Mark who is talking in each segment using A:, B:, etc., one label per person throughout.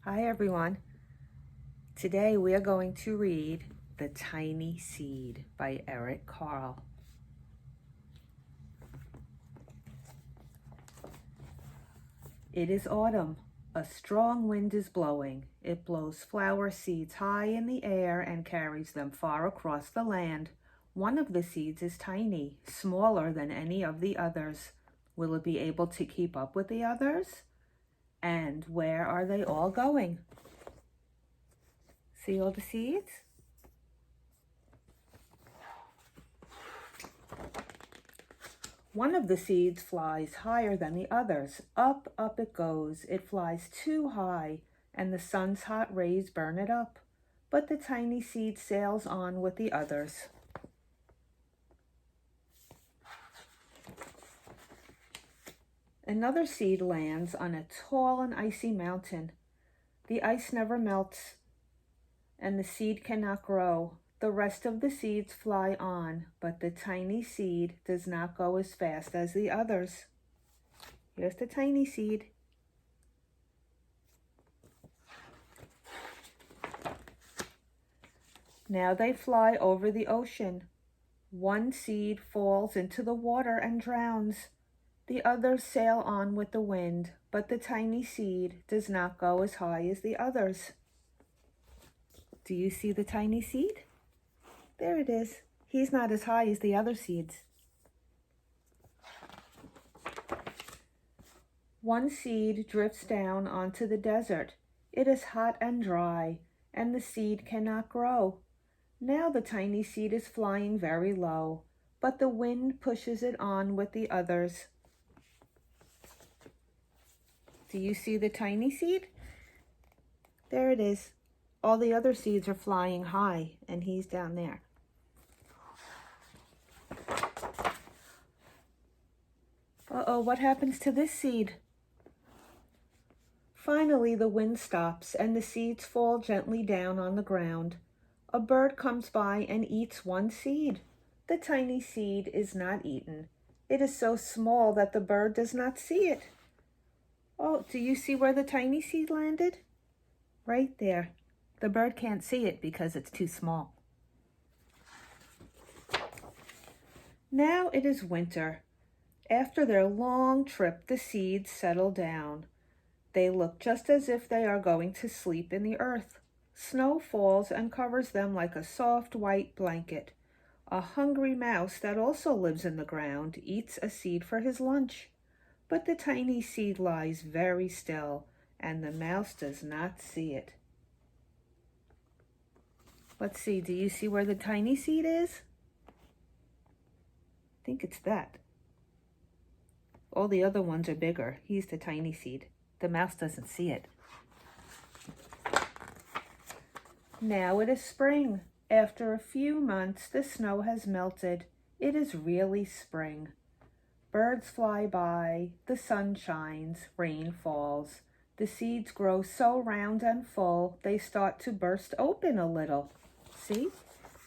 A: Hi everyone. Today we are going to read The Tiny Seed by Eric Carle. It is autumn. A strong wind is blowing. It blows flower seeds high in the air and carries them far across the land. One of the seeds is tiny, smaller than any of the others. Will it be able to keep up with the others? And where are they all going? See all the seeds? One of the seeds flies higher than the others. Up, up it goes. It flies too high, and the sun's hot rays burn it up. But the tiny seed sails on with the others. Another seed lands on a tall and icy mountain. The ice never melts, and the seed cannot grow. The rest of the seeds fly on, but the tiny seed does not go as fast as the others. Here's the tiny seed. Now they fly over the ocean. One seed falls into the water and drowns. The others sail on with the wind, but the tiny seed does not go as high as the others. Do you see the tiny seed? There it is. He's not as high as the other seeds. One seed drifts down onto the desert. It is hot and dry, and the seed cannot grow. Now the tiny seed is flying very low, but the wind pushes it on with the others. Do you see the tiny seed? There it is. All the other seeds are flying high, and he's down there. Uh-oh, what happens to this seed? Finally, the wind stops, and the seeds fall gently down on the ground. A bird comes by and eats one seed. The tiny seed is not eaten. It is so small that the bird does not see it. Oh, do you see where the tiny seed landed? Right there. The bird can't see it because it's too small. Now it is winter. After their long trip, the seeds settle down. They look just as if they are going to sleep in the earth. Snow falls and covers them like a soft white blanket. A hungry mouse that also lives in the ground eats a seed for his lunch. But the tiny seed lies very still, and the mouse does not see it. Let's see, do you see where the tiny seed is? I think it's that. All the other ones are bigger. He's the tiny seed. The mouse doesn't see it. Now it is spring. After a few months, the snow has melted. It is really spring. Birds fly by, the sun shines, rain falls. The seeds grow so round and full, they start to burst open a little. See?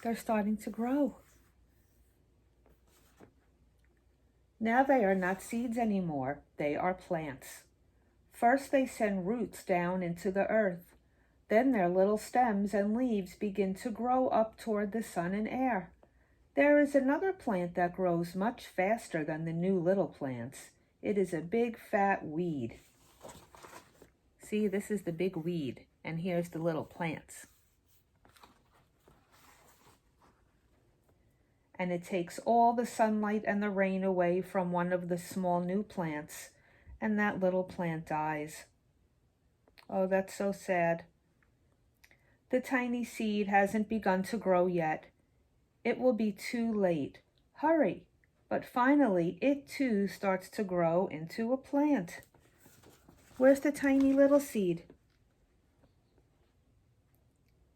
A: They're starting to grow. Now they are not seeds anymore. They are plants. First, they send roots down into the earth. Then their little stems and leaves begin to grow up toward the sun and air. There is another plant that grows much faster than the new little plants. It is a big fat weed. See, this is the big weed, and here's the little plants. And it takes all the sunlight and the rain away from one of the small new plants, and that little plant dies. Oh, that's so sad. The tiny seed hasn't begun to grow yet. It will be too late. Hurry! But finally, it too starts to grow into a plant. Where's the tiny little seed?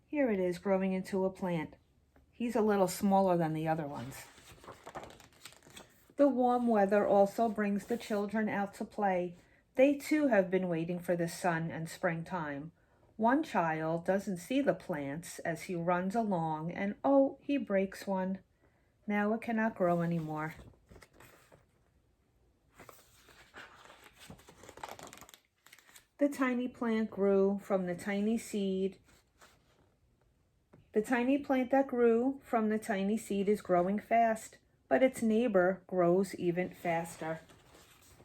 A: Here it is, growing into a plant. He's a little smaller than the other ones. The warm weather also brings the children out to play. They too have been waiting for the sun and springtime. One child doesn't see the plants as he runs along, and oh, he breaks one. Now it cannot grow anymore. The tiny plant grew from the tiny seed. The tiny plant that grew from the tiny seed is growing fast, but its neighbor grows even faster.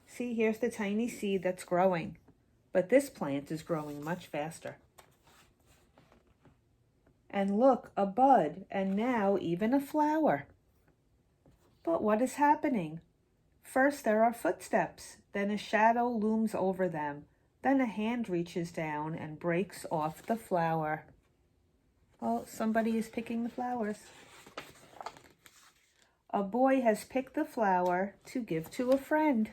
A: See, here's the tiny seed that's growing, but this plant is growing much faster. And look, a bud, and now even a flower. But what is happening? First there are footsteps, then a shadow looms over them, then a hand reaches down and breaks off the flower. Oh, somebody is picking the flowers. A boy has picked the flower to give to a friend.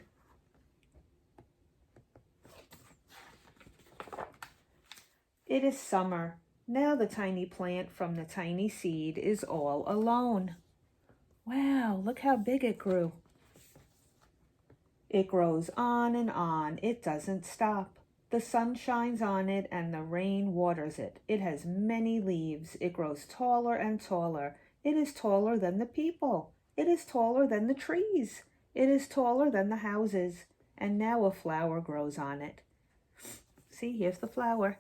A: It is summer. Now the tiny plant from the tiny seed is all alone. Wow, look how big it grew. It grows on and on. It doesn't stop. The sun shines on it and the rain waters it. It has many leaves. It grows taller and taller. It is taller than the people. It is taller than the trees. It is taller than the houses. And now a flower grows on it. See, here's the flower.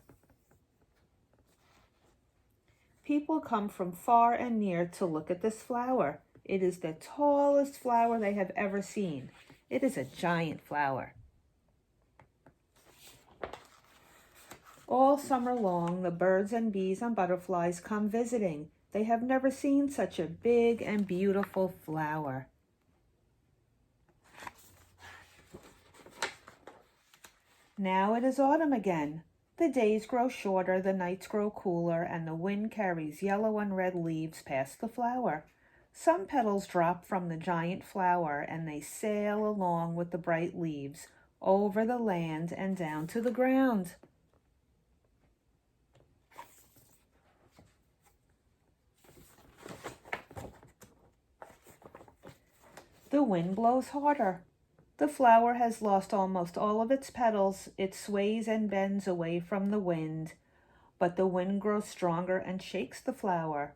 A: People come from far and near to look at this flower. It is the tallest flower they have ever seen. It is a giant flower. All summer long, the birds and bees and butterflies come visiting. They have never seen such a big and beautiful flower. Now it is autumn again. The days grow shorter, the nights grow cooler, and the wind carries yellow and red leaves past the flower. Some petals drop from the giant flower, and they sail along with the bright leaves over the land and down to the ground. The wind blows harder. The flower has lost almost all of its petals. It sways and bends away from the wind, but the wind grows stronger and shakes the flower.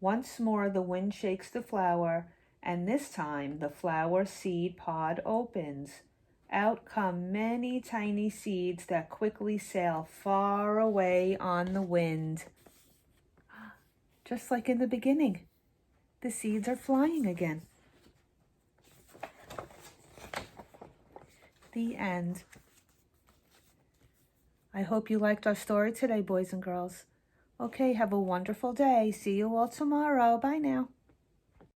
A: Once more the wind shakes the flower, and this time the flower seed pod opens. Out come many tiny seeds that quickly sail far away on the wind. Just like in the beginning, the seeds are flying again. The end. I hope you liked our story today, boys and girls. Okay, have a wonderful day. See you all tomorrow. Bye now.